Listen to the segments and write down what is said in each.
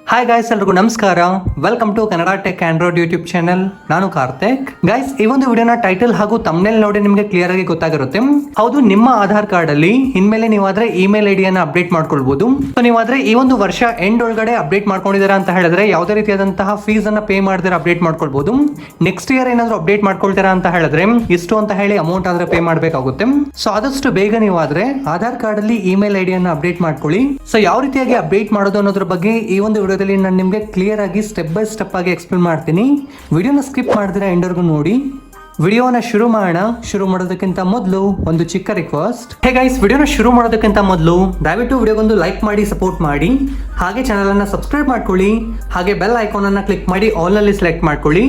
Hi guys, ಎಲ್ರಿಗೂ ನಮಸ್ಕಾರ. Welcome to Kannada tech android YouTube channel. ನಾನು ಕಾರ್ತಿಕ್. ಗಾಯ್ಸ್, ಈ ಒಂದು ವಿಡಿಯೋನ ಟೈಟಲ್ ಹಾಗೂ ತಮ್ನೇಲ್ ನೋಡಿ ನಿಮಗೆ ಕ್ಲಿಯರ್ ಆಗಿ ಗೊತ್ತಾಗಿರುತ್ತೆ. ಹೌದು, ನಿಮ್ಮ ಆಧಾರ್ ಕಾರ್ಡ್ ಅಲ್ಲಿ ಇನ್ಮೇಲೆ ನೀವಾದ್ರೆ ಇಮೇಲ್ ಐಡಿಯನ್ನು ಅಪ್ಡೇಟ್ ಮಾಡ್ಕೊಳ್ಬಹುದು. ಸೊ ನೀವಾದ್ರೆ ಈ ಒಂದು ವರ್ಷ ಎಂಡ್ ಒಳಗಡೆ ಅಪ್ಡೇಟ್ ಮಾಡ್ಕೊಂಡಿದ್ದೀರಾ ಅಂತ ಹೇಳಿದ್ರೆ ಯಾವುದೇ ರೀತಿಯಾದಂತಹ ಫೀಸ್ ಅನ್ನ ಪೇ ಮಾಡಿದ್ರೆ ಅಪ್ಡೇಟ್ ಮಾಡ್ಕೊಳ್ಬಹುದು. ನೆಕ್ಸ್ಟ್ ಇಯರ್ ಏನಾದ್ರು ಅಪ್ಡೇಟ್ ಮಾಡ್ಕೊಳ್ತೀರಾ ಅಂತ ಹೇಳಿದ್ರೆ ಇಷ್ಟು ಅಂತ ಹೇಳಿ ಅಮೌಂಟ್ ಆದ್ರೆ ಪೇ ಮಾಡಬೇಕಾಗುತ್ತೆ. ಸೊ ಆದಷ್ಟು ಬೇಗ ನೀವಾದ್ರೆ ಆಧಾರ್ ಕಾರ್ಡ್ ಅಲ್ಲಿ ಇಮೇಲ್ ಐಡಿಯನ್ನು ಅಪ್ಡೇಟ್ ಮಾಡ್ಕೊಳ್ಳಿ. ಸೊ ಯಾವ ರೀತಿಯಾಗಿ ಅಪ್ಡೇಟ್ ಮಾಡೋದು ಅನ್ನೋದ್ರ ಬಗ್ಗೆ ಈ ಒಂದು ವಿಡಿಯೋದಲ್ಲಿ ನಾನು ನಿಮಗೆ ಕ್ಲಿಯರ್ ಆಗಿ ಸ್ಟೆಪ್ ಬೈ ಸ್ಟೆಪ್ ಆಗಿ ಎಕ್ಸ್ಪ್ಲೇನ್ ಮಾಡ್ತೀನಿ. ವಿಡಿಯೋನ ಸ್ಕಿಪ್ ಮಾಡಿದ್ರೆ ಎಂಡರ್ಗೂ ನೋಡಿ. ವಿಡಿಯೋನ ಶುರು ಮಾಡೋದಕ್ಕಿಂತ ಮೊದಲು ಒಂದು ಚಿಕ್ಕ ರಿಕ್ವೆಸ್ಟ್. ಹೇ ಗೈಸ್, ವಿಡಿಯೋನ ಶುರು ಮಾಡೋದಕ್ಕಿಂತ ಮೊದಲು ದಯವಿಟ್ಟು ವಿಡಿಯೋಗೊಂದು ಲೈಕ್ ಮಾಡಿ ಸಪೋರ್ಟ್ ಮಾಡಿ. ಹಾಗೆ ಚಾನಲ್ ಅನ್ನ ಸಬ್ಸ್ಕ್ರೈಬ್ ಮಾಡ್ಕೊಳ್ಳಿ. ಹಾಗೆ ಬೆಲ್ ಐಕಾನ್ ಅನ್ನ ಕ್ಲಿಕ್ ಮಾಡಿ ಆಲ್ ಅಲ್ಲಿ ಸೆಲೆಕ್ಟ್ ಮಾಡ್ಕೊಳ್ಳಿ.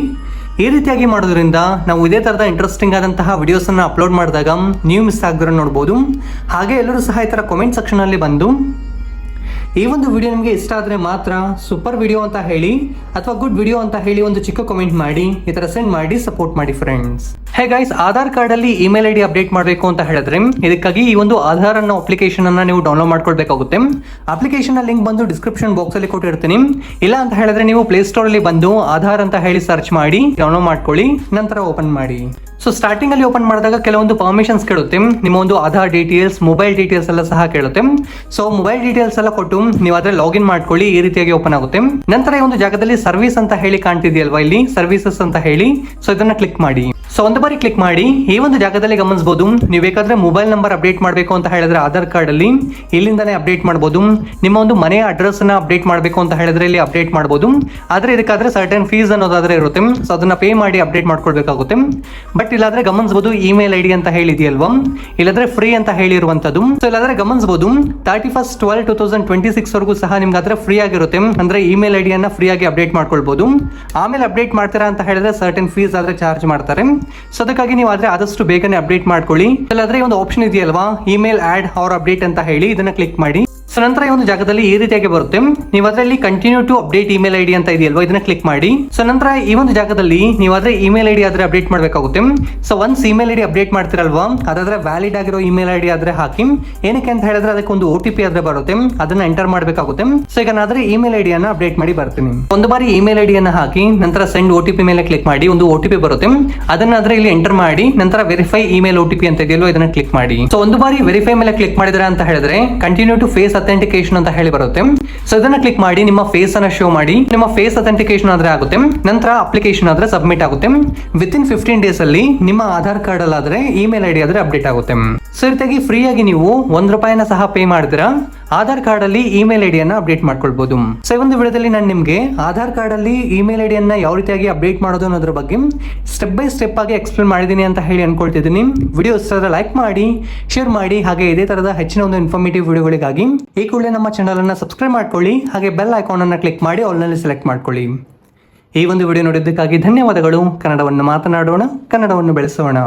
ಈ ರೀತಿಯಾಗಿ ಮಾಡೋದ್ರಿಂದ ನಾವು ಇದೇ ತರದ ಇಂಟ್ರೆಸ್ಟಿಂಗ್ ಆದಂತಹ ವಿಡಿಯೋಸ್ ಅನ್ನ ಅಪ್ಲೋಡ್ ಮಾಡಿದಾಗ ನೀವು ಮಿಸ್ ಆಗದಿರೋ ನೋಡಬಹುದು. ಹಾಗೆ ಎಲ್ಲರೂ ಸಹ ಈ ತರ ಕಾಮೆಂಟ್ ಸೆಕ್ಷನ್ ಅಲ್ಲಿ ಬಂದು ಈ ಒಂದು ವಿಡಿಯೋ ನಿಮಗೆ ಇಷ್ಟ ಆದರೆ ಮಾತ್ರ ಸೂಪರ್ ವಿಡಿಯೋ ಅಂತ ಹೇಳಿ ಅಥವಾ ಗುಡ್ ವಿಡಿಯೋ ಅಂತ ಹೇಳಿ ಒಂದು ಚಿಕ್ಕ ಕಾಮೆಂಟ್ ಮಾಡಿ, ಈ ತರ ಸೆಂಡ್ ಮಾಡಿ ಸಪೋರ್ಟ್ ಮಾಡಿ friends. Hey guys, Aadhaar card ಅಲ್ಲಿ ಇಮೇಲ್ ಐಡಿ ಅಪ್ಡೇಟ್ ಮಾಡಬೇಕು ಅಂತ ಹೇಳಿದ್ರೆ ಇದಕ್ಕಾಗಿ ಈ ಒಂದು ಆಧಾರ್ ಅನ್ನೋ ಅಪ್ಲಿಕೇಶನ್ ಅನ್ನ ನೀವು ಡೌನ್ಲೋಡ್ ಮಾಡ್ಕೊಳ್ಬೇಕಾಗುತ್ತೆ. ಅಪ್ಲಿಕೇಶನ್ ಲಿಂಕ್ ಬಂದು ಡಿಸ್ಕ್ರಿಪ್ಷನ್ ಬಾಕ್ಸ್ ಅಲ್ಲಿ ಕೊಟ್ಟಿರ್ತೀನಿ. ಇಲ್ಲ ಅಂತ ಹೇಳಿದ್ರೆ ನೀವು ಪ್ಲೇ ಸ್ಟೋರ್ ಅಲ್ಲಿ ಬಂದು ಆಧಾರ್ ಅಂತ ಹೇಳಿ ಸರ್ಚ್ ಮಾಡಿ ಡೌನ್ಲೋಡ್ ಮಾಡ್ಕೊಳ್ಳಿ, ನಂತರ ಓಪನ್ ಮಾಡಿ. ಸೊ ಸ್ಟಾರ್ಟಿಂಗ್ ಅಲ್ಲಿ ಓಪನ್ ಮಾಡಿದಾಗ ಕೆಲವೊಂದು ಪರ್ಮಿಷನ್ಸ್ ಕೇಳುತ್ತೆ. ನಿಮ್ಮ ಒಂದು ಆಧಾರ್ ಡೀಟೇಲ್ಸ್, ಮೊಬೈಲ್ ಡೀಟೇಲ್ಸ್ ಎಲ್ಲ ಸಹ ಕೇಳುತ್ತೆ. ಸೊ ಮೊಬೈಲ್ ಡೀಟೇಲ್ಸ್ ಎಲ್ಲ ಕೊಟ್ಟು ನೀವು ಅದ್ರ ಲಾಗಿನ್ ಮಾಡ್ಕೊಳ್ಳಿ. ಈ ರೀತಿಯಾಗಿ ಓಪನ್ ಆಗುತ್ತೆ. ನಂತರ ಈ ಒಂದು ಜಾಗದಲ್ಲಿ ಸರ್ವಿಸ್ ಅಂತ ಹೇಳಿ ಕಾಣ್ತಿದೆಯಲ್ವಾ, ಇಲ್ಲಿ ಸರ್ವಿಸಸ್ ಅಂತ ಹೇಳಿ, ಸೊ ಇದನ್ನ ಕ್ಲಿಕ್ ಮಾಡಿ. ಸೊ ಒಂದು ಬಾರಿ ಕ್ಲಿಕ್ ಮಾಡಿ ಈ ಒಂದು ಜಾಗದಲ್ಲಿ ಗಮನಿಸಬಹುದು, ನೀವು ಬೇಕಾದ್ರೆ ಮೊಬೈಲ್ ನಂಬರ್ ಅಪ್ಡೇಟ್ ಮಾಡಬೇಕು ಅಂತ ಹೇಳಿದ್ರೆ ಆಧಾರ್ ಕಾರ್ಡ್ ಅಲ್ಲಿ ಇಲ್ಲಿಂದಾನೇ ಅಪ್ಡೇಟ್ ಮಾಡಬಹುದು. ನಿಮ್ಮ ಒಂದು ಮನೆಯ ಅಡ್ರೆಸ್ ಅನ್ನ ಅಪ್ಡೇಟ್ ಮಾಡಬೇಕು ಅಂತ ಹೇಳಿದ್ರೆ ಇಲ್ಲಿ ಅಪ್ಡೇಟ್ ಮಾಡಬಹುದು. ಆದ್ರೆ ಇದಕ್ಕಾದ್ರೆ ಸರ್ಟನ್ ಫೀಸ್ ಅನ್ನೋದಾದ್ರೆ ಇರುತ್ತೆ. ಸೊ ಅದನ್ನ ಪೇ ಮಾಡಿ ಅಪ್ಡೇಟ್ ಮಾಡ್ಕೊಳ್ಬೇಕಾಗುತ್ತೆ. ಬಟ್ ಇಲ್ಲಾದ್ರೆ ಗಮನಿಸಬಹುದು ಇಮೇಲ್ ಐಡಿ ಅಂತ ಹೇಳಿದೆಯಲ್ವಾ, ಇಲ್ಲಾದ್ರೆ ಫ್ರೀ ಅಂತ ಹೇಳಿರುವಂತದ್ದು. ಸೊ ಇಲ್ಲಾದ್ರೆ ಗಮನಿಸಬಹುದು 31/12/2026 ವರೆಗೂ ಸಹ ನಿಮ್ಗೆ ಆದ್ರೆ ಫ್ರೀ ಆಗಿರುತ್ತೆ. ಅಂದ್ರೆ ಇಮೇಲ್ ಐಡಿಯನ್ನ ಫ್ರೀ ಆಗಿ ಅಪ್ಡೇಟ್ ಮಾಡ್ಕೊಳ್ಬಹುದು. ಆಮೇಲೆ ಅಪ್ಡೇಟ್ ಮಾಡ್ತೀರಾ ಅಂತ ಹೇಳಿದ್ರೆ ಸರ್ಟನ್ ಫೀಸ್ ಆದ್ರೆ ಚಾರ್ಜ್ ಮಾಡ್ತಾರೆ. ಸೊ ಅದಕ್ಕಾಗಿ ನೀವು ಆದ್ರೆ ಆದಷ್ಟು ಬೇಗನೆ ಅಪ್ಡೇಟ್ ಮಾಡ್ಕೊಳ್ಳಿ. ಇಲ್ಲಾದ್ರೆ ಒಂದು ಆಪ್ಷನ್ ಇದೆಯಲ್ವಾ, ಇಮೇಲ್ ಆಡ್ ಆರ್ ಅಪ್ಡೇಟ್ ಅಂತ ಹೇಳಿ, ಇದನ್ನ ಕ್ಲಿಕ್ ಮಾಡಿ. ಸೊ ನಂತರ ಈ ಒಂದು ಜಾಗದಲ್ಲಿ ಈ ರೀತಿಯಾಗಿ ಬರುತ್ತೆ. ನೀವು ಅದರಲ್ಲಿ continue to update email ID ಅಂತ ಇದೆಯಲ್ವಾ, ಇದನ್ನ ಕ್ಲಿಕ್ ಮಾಡಿ. ಸೊ ನಂತರ ಈ ಒಂದು ಜಾಗದಲ್ಲಿ ನೀವು ಆದ್ರೆ ಇಮೇಲ್ ಐಡಿ ಆದ್ರೆ ಅಪ್ಡೇಟ್ ಮಾಡಬೇಕಾಗುತ್ತೆ. So once email ID update ಮಾಡ್ತಿರಲ್ವಾ, ಅದಾದ್ರೆ ವ್ಯಾಲಿಡ್ ಆಗಿರೋ ಇಮೇಲ್ ಐಡಿ ಆದ್ರೆ ಹಾಕಿ. ಏನಕ್ಕೆ ಅಂತ ಹೇಳಿದ್ರೆ ಅದಕ್ಕೆ ಒಂದು OTP ಆದ್ರೆ ಬರುತ್ತೆ, ಅದನ್ನ ಎಂಟರ್ ಮಾಡಬೇಕಾಗುತ್ತೆ. ಸೊ ಈಗ ನಾದ್ರೆ ಇಮೇಲ್ ಐಡಿಯನ್ನ ಅಪ್ಡೇಟ್ ಮಾಡಿ ಬರ್ತೀನಿ. ಒಂದು ಬಾರಿ ಇಮೇಲ್ ಐಡಿಯನ್ನ ಹಾಕಿ ನಂತರ ಸೆಂಡ್ OTP ಮೇಲೆ ಕ್ಲಿಕ್ ಮಾಡಿ. ಒಂದು OTP ಬರುತ್ತೆ, ಅದನ್ನಾದ್ರೆ ಇಲ್ಲಿ ಎಂಟರ್ ಮಾಡಿ. ನಂತರ ವೆರಿಫೈ ಇಮೇಲ್ OTP ಅಂತ ಇದೆಯಲ್ವಾ, ಇದನ್ನ ಕ್ಲಿಕ್ ಮಾಡಿ. ಸೊ ಒಂದು ಬಾರಿ ವೆರಿಫೈ ಮೇಲೆ ಕ್ಲಿಕ್ ಮಾಡಿದ್ರೆ ಅಂತ ಹೇಳಿದ್ರೆ ಕಂಟಿನ್ಯೂ ಟು ಫೇಸ್ ಅಥೆಂಟಿಕೇಶನ್ ಅಂತ ಹೇಳಿ ಬರುತ್ತೆ. ಸೊ ಇದನ್ನ ಕ್ಲಿಕ್ ಮಾಡಿ ನಿಮ್ಮ ಫೇಸ್ ಅನ್ನ ಶೋ ಮಾಡಿ. ನಿಮ್ಮ ಫೇಸ್ ಅಥೆಂಟಿಕೇಶನ್ ಆದ್ರೆ ಆಗುತ್ತೆ. ನಂತರ ಅಪ್ಲಿಕೇಶನ್ ಆದ್ರೆ ಸಬ್ಮಿಟ್ ಆಗುತ್ತೆ. ವಿತಿನ್ 15 ಡೇಸ್ ಅಲ್ಲಿ ನಿಮ್ಮ ಆಧಾರ್ ಕಾರ್ಡ್ ಅಲ್ಲಾದ್ರೆ ಇಮೇಲ್ ಐಡಿ ಆದ್ರೆ ಅಪ್ಡೇಟ್ ಆಗುತ್ತೆ. ಸೊ ರೀತಿಯಾಗಿ ಫ್ರೀ ಆಗಿ ನೀವು ₹1 ಸಹ ಪೇ ಮಾಡಿದ್ರೆ ಆಧಾರ್ ಕಾರ್ಡ್ ಅಲ್ಲಿ ಇಮೇಲ್ ಐಡಿಯನ್ನ ಅಪ್ಡೇಟ್ ಮಾಡ್ಕೊಳ್ಬಹುದು. ಸೊ ಈ ಒಂದು ವಿಡಿಯೋದಲ್ಲಿ ನಾನು ನಿಮ್ಗೆ ಆಧಾರ್ ಕಾರ್ಡ್ ಅಲ್ಲಿ ಇಮೇಲ್ ಐಡಿಯನ್ನ ಯಾವ ರೀತಿಯಾಗಿ ಅಪ್ಡೇಟ್ ಮಾಡೋದು ಅನ್ನೋದ್ರ ಬಗ್ಗೆ ಸ್ಟೆಪ್ ಬೈ ಸ್ಟೆಪ್ ಆಗಿ ಎಕ್ಸ್ಪ್ಲೇನ್ ಮಾಡಿದೀನಿ ಅಂತ ಹೇಳಿ ಅನ್ಕೊಳ್ತಿದ್ದೀನಿ. ವಿಡಿಯೋ ಇಷ್ಟ ಲೈಕ್ ಮಾಡಿ, ಶೇರ್ ಮಾಡಿ. ಹಾಗೆ ಇದೇ ತರದ ಹೆಚ್ಚಿನ ಒಂದು ಇನ್ಫಾರ್ಮೇಟಿವ್ ವಿಡಿಯೋಗಳಿಗಾಗಿ ಈ ಕೂಡಲೇ ನಮ್ಮ ಚಾನಲ್ ಅನ್ನ ಸಬ್ಸ್ಕ್ರೈಬ್ ಮಾಡ್ಕೊಳ್ಳಿ. ಹಾಗೆ ಬೆಲ್ ಐಕಾನ್ ಅನ್ನ ಕ್ಲಿಕ್ ಮಾಡಿ ಆಲ್ ನಲ್ಲಿ ಸೆಲೆಕ್ಟ್ ಮಾಡ್ಕೊಳ್ಳಿ. ಈ ಒಂದು ವಿಡಿಯೋ ನೋಡಿದ್ದಕ್ಕಾಗಿ ಧನ್ಯವಾದಗಳು. ಕನ್ನಡವನ್ನು ಮಾತನಾಡೋಣ, ಕನ್ನಡವನ್ನು ಬೆಳೆಸೋಣ.